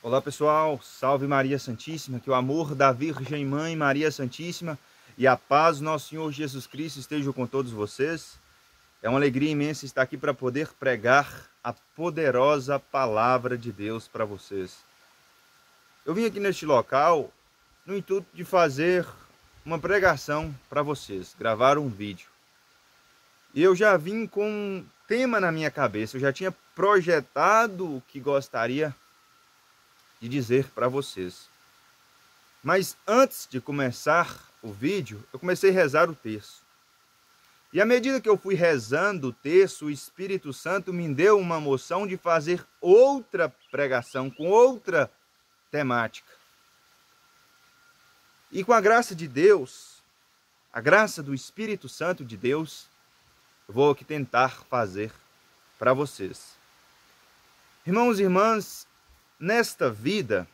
Olá pessoal, salve Maria Santíssima, que o amor da Virgem Mãe Maria Santíssima e a paz do nosso Senhor Jesus Cristo estejam com todos vocês. É uma alegria imensa estar aqui para poder pregar a poderosa palavra de Deus para vocês. Eu vim aqui neste local no intuito de fazer uma pregação para vocês, gravar um vídeo. E eu já vim com um tema na minha cabeça, eu já tinha projetado o que gostaria de dizer para vocês. Mas antes de começar o vídeo, eu comecei a rezar o terço. E à medida que eu fui rezando o terço, o Espírito Santo me deu uma moção de fazer outra pregação, com outra temática. E com a graça de Deus, a graça do Espírito Santo de Deus, eu vou aqui tentar fazer para vocês. Irmãos e irmãs, nesta vida,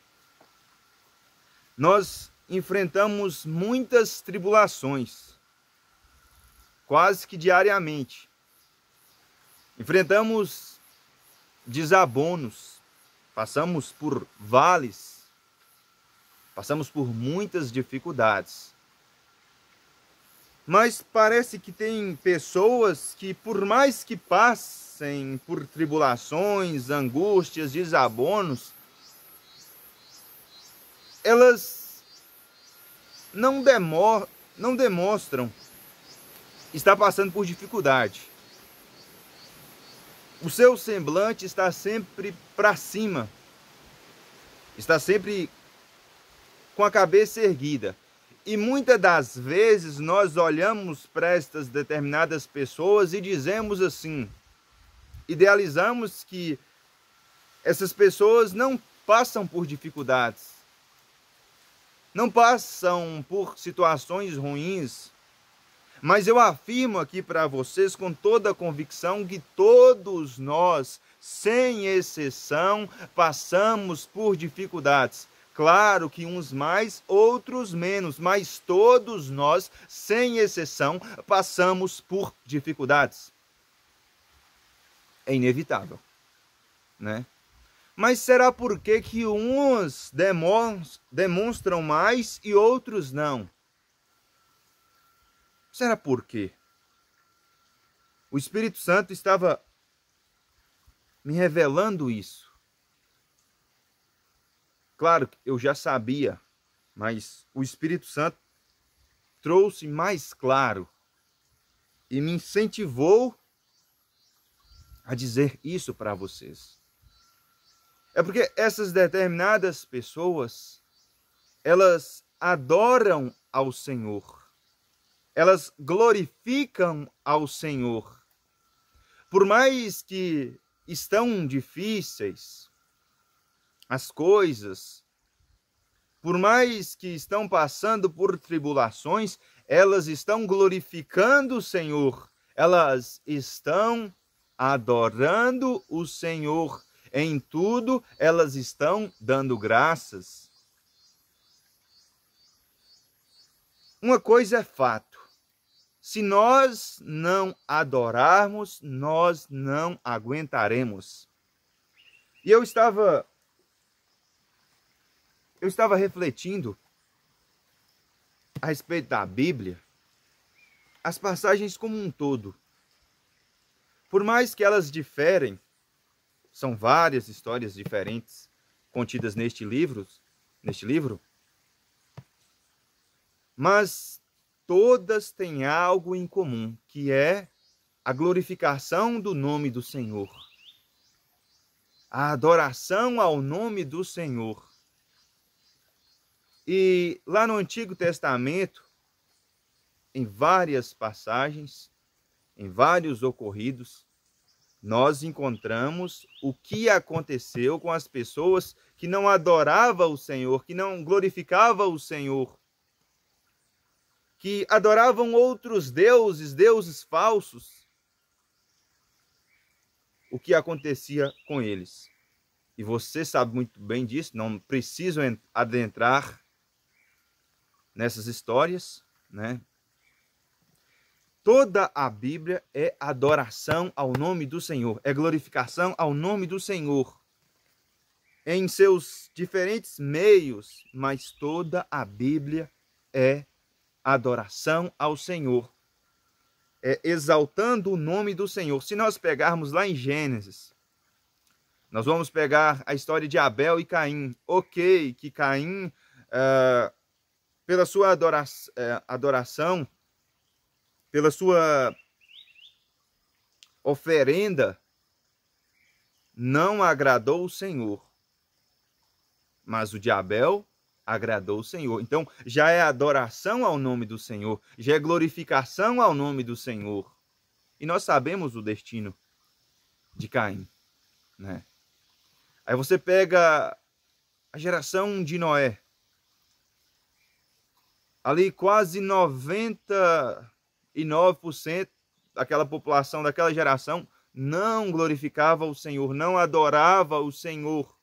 nós enfrentamos muitas tribulações, quase que diariamente. Enfrentamos desabonos, passamos por vales, passamos por muitas dificuldades. Mas parece que tem pessoas que, por mais que passem por tribulações, angústias, desabonos, elas não demonstram estar passando por dificuldade. O seu semblante está sempre para cima, está sempre com a cabeça erguida. E muitas das vezes nós olhamos para estas determinadas pessoas e dizemos assim, idealizamos que essas pessoas não passam por dificuldades, não passam por situações ruins, mas eu afirmo aqui para vocês com toda a convicção que todos nós, sem exceção, passamos por dificuldades. Claro que uns mais, outros menos, mas todos nós, sem exceção, passamos por dificuldades. É inevitável, né? Mas será por que uns demonstram mais e outros não? Será por quê? O Espírito Santo estava me revelando isso. Claro que eu já sabia, mas o Espírito Santo trouxe mais claro e me incentivou a dizer isso para vocês. É porque essas determinadas pessoas, elas adoram ao Senhor. Elas glorificam ao Senhor. Por mais que estão difíceis as coisas, por mais que estão passando por tribulações, elas estão glorificando o Senhor. Elas estão adorando o Senhor. Em tudo, elas estão dando graças. Uma coisa é fato. Se nós não adorarmos, nós não aguentaremos. E eu estava refletindo a respeito da Bíblia, as passagens como um todo. Por mais que elas diferem, são várias histórias diferentes contidas neste livro, mas todas têm algo em comum, que é a glorificação do nome do Senhor, a adoração ao nome do Senhor. E lá no Antigo Testamento, em várias passagens, em vários ocorridos, nós encontramos o que aconteceu com as pessoas que não adoravam o Senhor, que não glorificavam o Senhor, que adoravam outros deuses, deuses falsos. O que acontecia com eles? E você sabe muito bem disso, não preciso adentrar nessas histórias, né? Toda a Bíblia é adoração ao nome do Senhor, é glorificação ao nome do Senhor. em seus diferentes meios, mas toda a Bíblia é adoração ao Senhor, é exaltando o nome do Senhor. Se nós pegarmos lá em Gênesis, nós vamos pegar a história de Abel e Caim. Ok, que Caim, pela sua adoração, pela sua oferenda, não agradou o Senhor. Mas o de Abel agradou o Senhor. Então, já é adoração ao nome do Senhor, já é glorificação ao nome do Senhor. E nós sabemos o destino de Caim, né? Aí você pega a geração de Noé. Ali quase 99% daquela população, daquela geração, não glorificava o Senhor, não adorava o Senhor.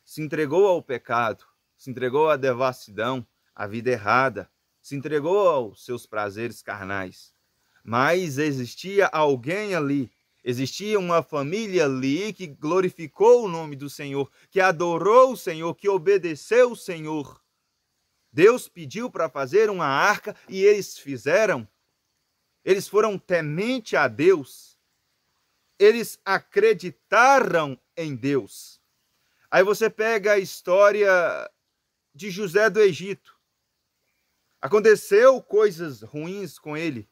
Se entregou ao pecado, se entregou à devassidão, à vida errada, se entregou aos seus prazeres carnais. Mas existia alguém ali, existia uma família ali que glorificou o nome do Senhor, que adorou o Senhor, que obedeceu o Senhor. Deus pediu para fazer uma arca e eles fizeram. Eles foram temente a Deus. Eles acreditaram em Deus. Aí você pega a história de José do Egito. Aconteceu coisas ruins com ele,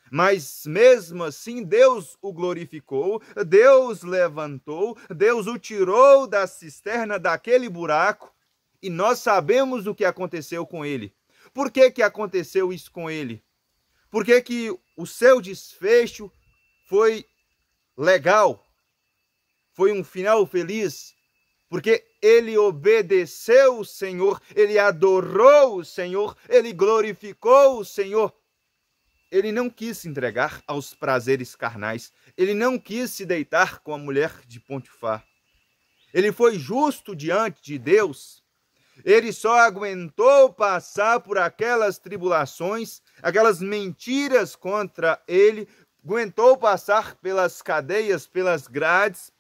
mas mesmo assim Deus o glorificou, Deus levantou, Deus o tirou da cisterna, daquele buraco, e nós sabemos o que aconteceu com ele. Por que que aconteceu isso com ele? Por que que o seu desfecho foi legal? Foi um final feliz? Porque ele obedeceu o Senhor, ele adorou o Senhor, ele glorificou o Senhor. Ele não quis se entregar aos prazeres carnais, ele não quis se deitar com a mulher de Potifar. Ele foi justo diante de Deus. Ele só aguentou passar por aquelas tribulações, aquelas mentiras contra ele, aguentou passar pelas cadeias, pelas grades,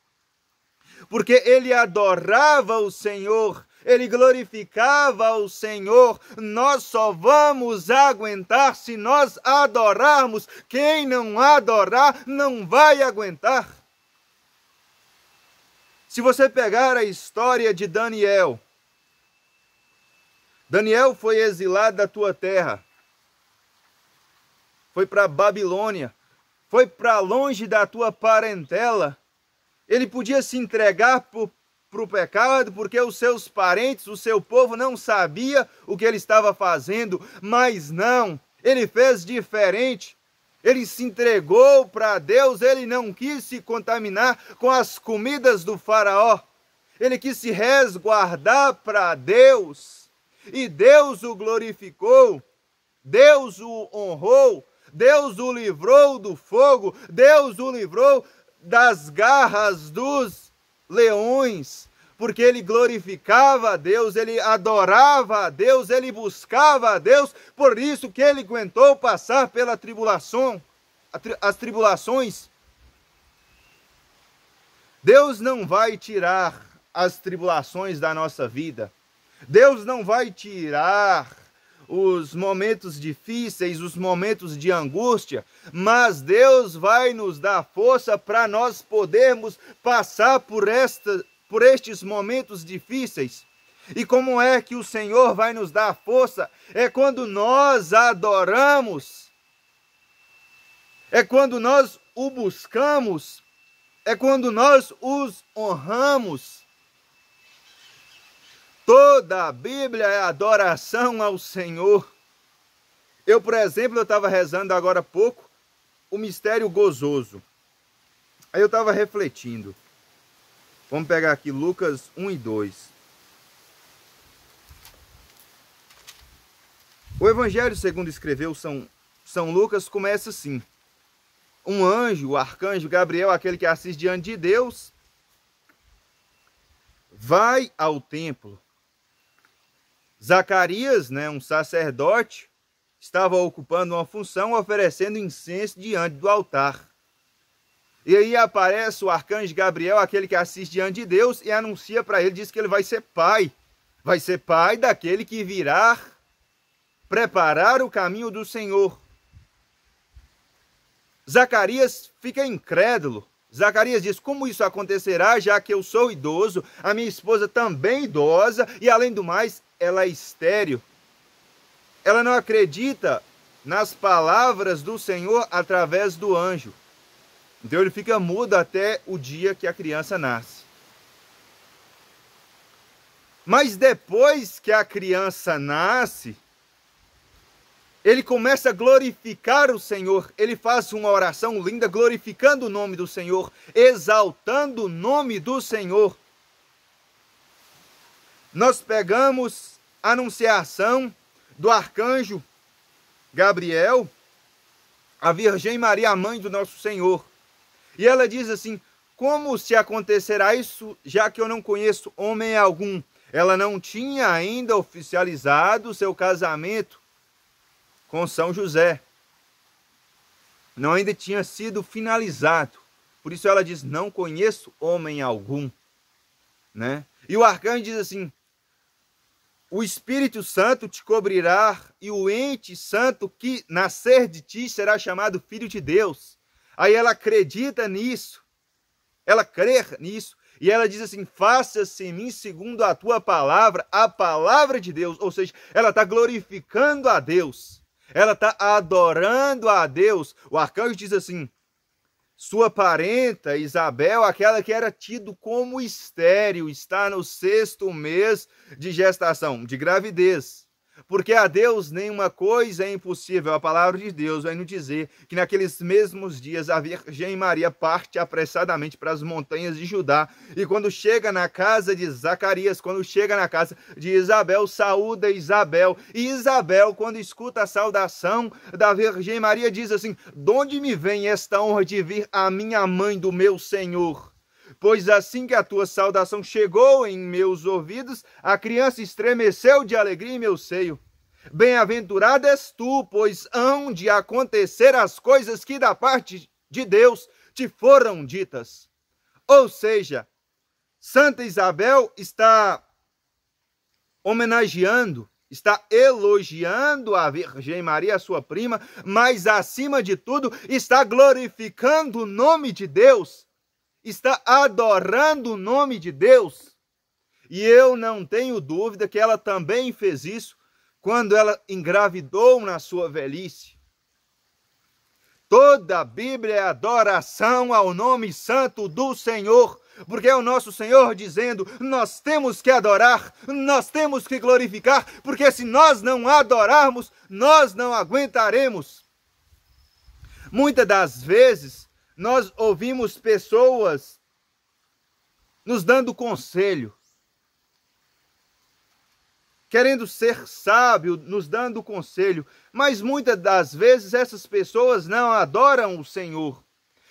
porque ele adorava o Senhor, ele glorificava o Senhor. Nós só vamos aguentar se nós adorarmos. Quem não adorar não vai aguentar. Se você pegar a história de Daniel, Daniel foi exilado da tua terra, foi para Babilônia, foi para longe da tua parentela. Ele podia se entregar para o pecado porque os seus parentes, o seu povo não sabia o que ele estava fazendo, mas não, ele fez diferente. Ele se entregou para Deus, ele não quis se contaminar com as comidas do faraó. Ele quis se resguardar para Deus. E Deus o glorificou, Deus o honrou, Deus o livrou do fogo, Deus o livrou das garras dos leões, porque ele glorificava a Deus, ele adorava a Deus, ele buscava a Deus, por isso que ele aguentou passar pela tribulação, as tribulações. Deus não vai tirar as tribulações da nossa vida, Deus não vai tirar os momentos difíceis, os momentos de angústia, mas Deus vai nos dar força para nós podermos passar por estes momentos difíceis. E como é que o Senhor vai nos dar força? É quando nós adoramos, é quando nós o buscamos, é quando nós os honramos. Toda a Bíblia é adoração ao Senhor. Eu, por exemplo, eu estava rezando agora há pouco o mistério gozoso. Aí eu estava refletindo. Vamos pegar aqui Lucas 1 e 2. O Evangelho, segundo escreveu São Lucas, começa assim. Um anjo, o arcanjo Gabriel, aquele que assiste diante de Deus, vai ao templo. Zacarias, um sacerdote, estava ocupando uma função, oferecendo incenso diante do altar. E aí aparece o arcanjo Gabriel, aquele que assiste diante de Deus, e anuncia para ele, diz que ele vai ser pai. Vai ser pai daquele que virá preparar o caminho do Senhor. Zacarias fica incrédulo. Zacarias diz, como isso acontecerá, já que eu sou idoso, a minha esposa também idosa, e além do mais, ela é estéril. Ela não acredita nas palavras do Senhor através do anjo. Então ele fica mudo até o dia que a criança nasce. Mas depois que a criança nasce, ele começa a glorificar o Senhor. Ele faz uma oração linda, glorificando o nome do Senhor, exaltando o nome do Senhor. Nós pegamos a anunciação do arcanjo Gabriel, a Virgem Maria, a mãe do nosso Senhor. E ela diz assim, como se acontecerá isso, já que eu não conheço homem algum? Ela não tinha ainda oficializado seu casamento com São José. Não ainda tinha sido finalizado. Por isso ela diz, não conheço homem algum. Né? E o arcanjo diz assim, o Espírito Santo te cobrirá e o ente santo que nascer de ti será chamado Filho de Deus. Aí ela acredita nisso, ela crê nisso, e ela diz assim, faça-se em mim segundo a tua palavra, a palavra de Deus. Ou seja, ela está glorificando a Deus, ela está adorando a Deus. O arcanjo diz assim, sua parenta Isabel, aquela que era tido como estéril, está no 6º mês de gestação, de gravidez. Porque a Deus nenhuma coisa é impossível. A palavra de Deus vai nos dizer que naqueles mesmos dias a Virgem Maria parte apressadamente para as montanhas de Judá. E quando chega na casa de Zacarias, quando chega na casa de Isabel, saúda Isabel. E Isabel, quando escuta a saudação da Virgem Maria, diz assim, de onde me vem esta honra de vir a minha mãe do meu Senhor? Pois assim que a tua saudação chegou em meus ouvidos, a criança estremeceu de alegria em meu seio. Bem-aventurada és tu, pois hão de acontecer as coisas que da parte de Deus te foram ditas. Ou seja, Santa Isabel está homenageando, está elogiando a Virgem Maria, a sua prima, mas acima de tudo está glorificando o nome de Deus. Está adorando o nome de Deus. E eu não tenho dúvida que ela também fez isso quando ela engravidou na sua velhice. Toda a Bíblia é adoração ao nome santo do Senhor, porque é o nosso Senhor dizendo, nós temos que adorar, nós temos que glorificar, porque se nós não adorarmos, nós não aguentaremos. Muitas das vezes, nós ouvimos pessoas nos dando conselho, querendo ser sábio, nos dando conselho, mas muitas das vezes essas pessoas não adoram o Senhor.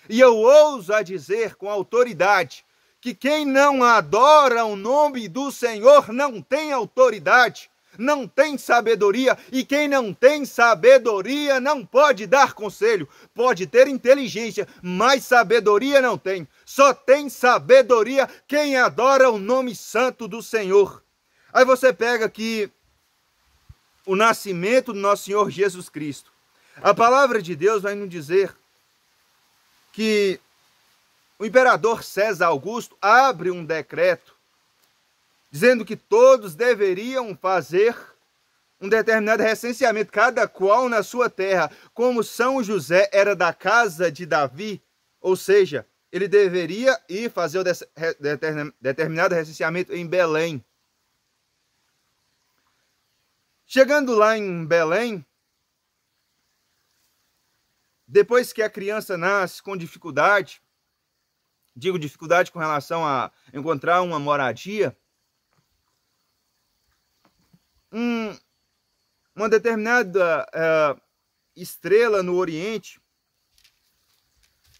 E eu ouso a dizer com autoridade que quem não adora o nome do Senhor não tem autoridade, não tem sabedoria, e quem não tem sabedoria não pode dar conselho. Pode ter inteligência, mas sabedoria não tem. Só tem sabedoria quem adora o nome santo do Senhor. Aí você pega aqui o nascimento do nosso Senhor Jesus Cristo. A palavra de Deus vai nos dizer que o imperador César Augusto abre um decreto dizendo que todos deveriam fazer um determinado recenseamento, cada qual na sua terra. Como São José era da casa de Davi, ou seja, ele deveria ir fazer o determinado recenseamento em Belém. Chegando lá em Belém, depois que a criança nasce com dificuldade, digo dificuldade com relação a encontrar uma moradia, uma determinada estrela no Oriente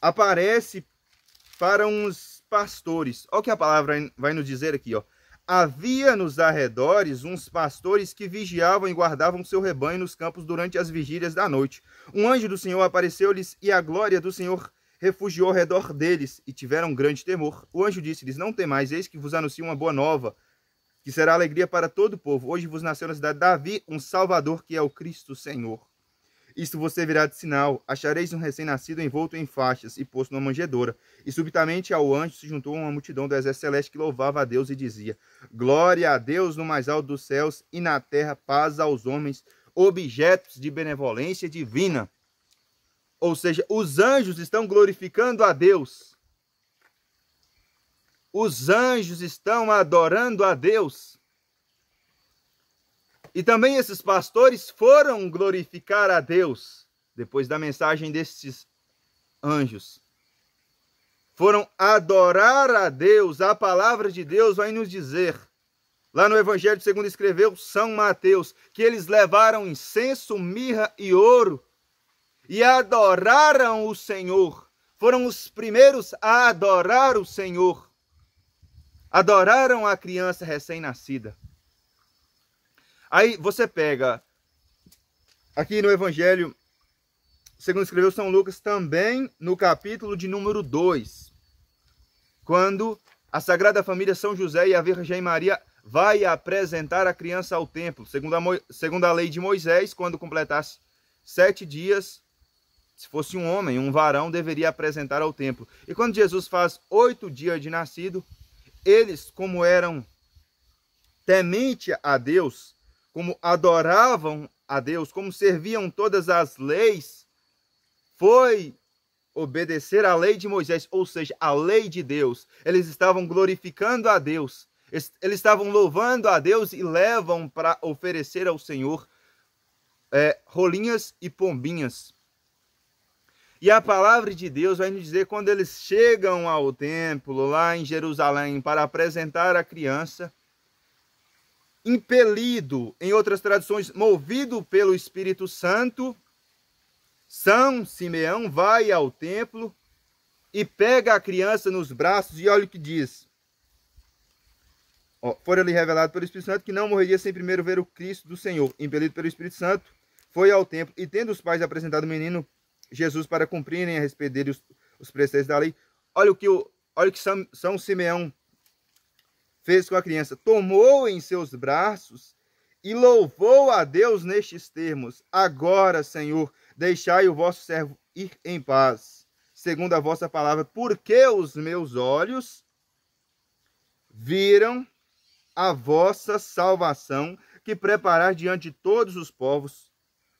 aparece para uns pastores. Olha o que a palavra vai nos dizer aqui, ó. Havia nos arredores uns pastores que vigiavam e guardavam seu rebanho nos campos durante as vigílias da noite. Um anjo do Senhor apareceu-lhes e a glória do Senhor refugiou ao redor deles e tiveram grande temor. O anjo disse-lhes: não temais, eis que vos anuncio uma boa nova, que será alegria para todo o povo. Hoje vos nasceu na cidade de Davi um Salvador, que é o Cristo Senhor. Isto você virá de sinal: achareis um recém-nascido envolto em faixas e posto numa manjedoura. E subitamente ao anjo se juntou uma multidão do exército celeste que louvava a Deus e dizia: glória a Deus no mais alto dos céus, e na terra paz aos homens, objetos de benevolência divina. Ou seja, os anjos estão glorificando a Deus. Os anjos estão adorando a Deus. E também esses pastores foram glorificar a Deus, depois da mensagem desses anjos. Foram adorar a Deus. A palavra de Deus vai nos dizer, lá no Evangelho segundo escreveu São Mateus, que eles levaram incenso, mirra e ouro e adoraram o Senhor. Foram os primeiros a adorar o Senhor. Adoraram a criança recém-nascida. Aí você pega, aqui no Evangelho, segundo escreveu São Lucas, também no capítulo de número 2, quando a Sagrada Família São José e a Virgem Maria vai apresentar a criança ao templo, segundo a lei de Moisés, quando completasse 7 dias, se fosse um homem, um varão, deveria apresentar ao templo. E quando Jesus faz 8 dias de nascido, eles, como eram temente a Deus, como adoravam a Deus, como serviam todas as leis, foi obedecer à lei de Moisés, ou seja, a lei de Deus. Eles estavam glorificando a Deus, eles estavam louvando a Deus e levam para oferecer ao Senhor rolinhas e pombinhas. E a palavra de Deus vai nos dizer, quando eles chegam ao templo, lá em Jerusalém, para apresentar a criança, impelido, em outras traduções, movido pelo Espírito Santo, São Simeão vai ao templo e pega a criança nos braços e olha o que diz. Fora-lhe revelado pelo Espírito Santo que não morreria sem primeiro ver o Cristo do Senhor. Impelido pelo Espírito Santo, foi ao templo e, tendo os pais apresentado o menino Jesus para cumprirem a respeito dele os preceitos da lei, olha o que São Simeão fez com a criança. Tomou em seus braços e louvou a Deus nestes termos: agora, Senhor, deixai o vosso servo ir em paz, segundo a vossa palavra, porque os meus olhos viram a vossa salvação, que preparar diante de todos os povos,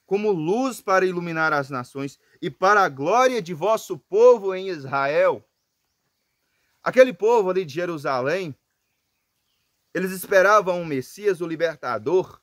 como luz para iluminar as nações e para a glória de vosso povo em Israel. Aquele povo ali de Jerusalém, eles esperavam um Messias, o libertador,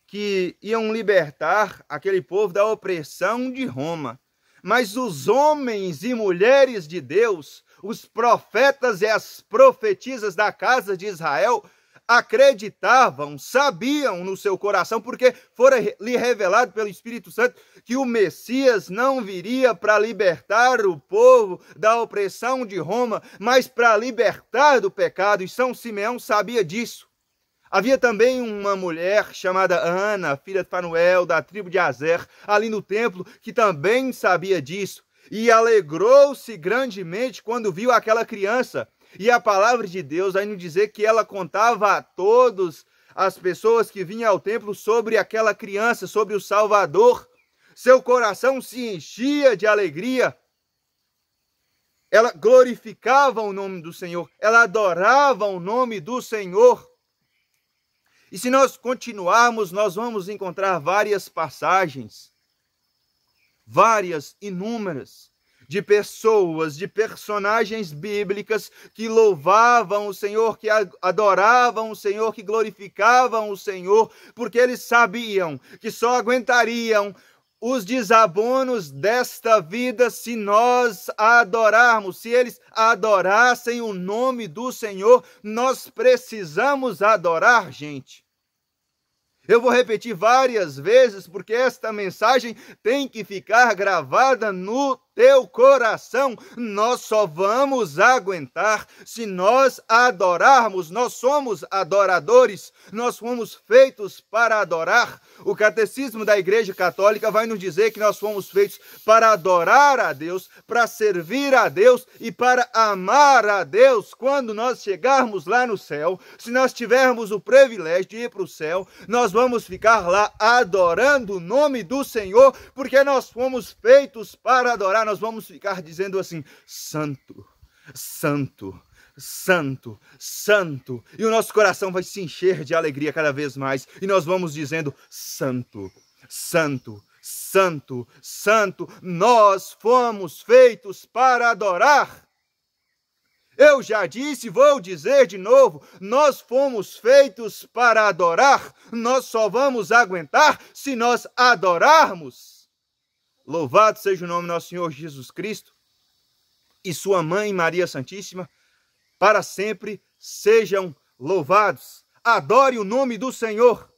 que iam libertar aquele povo da opressão de Roma. Mas os homens e mulheres de Deus, os profetas e as profetisas da casa de Israel, acreditavam, sabiam no seu coração, porque fora lhe revelado pelo Espírito Santo que o Messias não viria para libertar o povo da opressão de Roma, mas para libertar do pecado, e São Simeão sabia disso. Havia também uma mulher chamada Ana, filha de Fanuel, da tribo de Azer, ali no templo, que também sabia disso, e alegrou-se grandemente quando viu aquela criança. E a palavra de Deus vai nos dizer que ela contava a todas as pessoas que vinham ao templo sobre aquela criança, sobre o Salvador. Seu coração se enchia de alegria. Ela glorificava o nome do Senhor. Ela adorava o nome do Senhor. E se nós continuarmos, nós vamos encontrar várias passagens, várias, inúmeras, de pessoas, de personagens bíblicas que louvavam o Senhor, que adoravam o Senhor, que glorificavam o Senhor, porque eles sabiam que só aguentariam os desabonos desta vida se nós a adorarmos. Se eles adorassem o nome do Senhor, nós precisamos adorar, gente. Eu vou repetir várias vezes, porque esta mensagem tem que ficar gravada no teu coração. Nós só vamos aguentar se nós adorarmos. Nós somos adoradores, nós fomos feitos para adorar. O Catecismo da Igreja Católica vai nos dizer que nós fomos feitos para adorar a Deus, para servir a Deus e para amar a Deus. Quando nós chegarmos lá no céu, se nós tivermos o privilégio de ir para o céu, nós vamos ficar lá adorando o nome do Senhor, porque nós fomos feitos para adorar. Nós vamos ficar dizendo assim: santo, santo, santo, santo, e o nosso coração vai se encher de alegria cada vez mais, e nós vamos dizendo: santo, santo, santo, santo. Nós fomos feitos para adorar. Eu já disse, vou dizer de novo, nós fomos feitos para adorar. Nós só vamos aguentar se nós adorarmos. Louvado seja o nome do nosso Senhor Jesus Cristo e sua mãe Maria Santíssima, para sempre sejam louvados. Adore o nome do Senhor.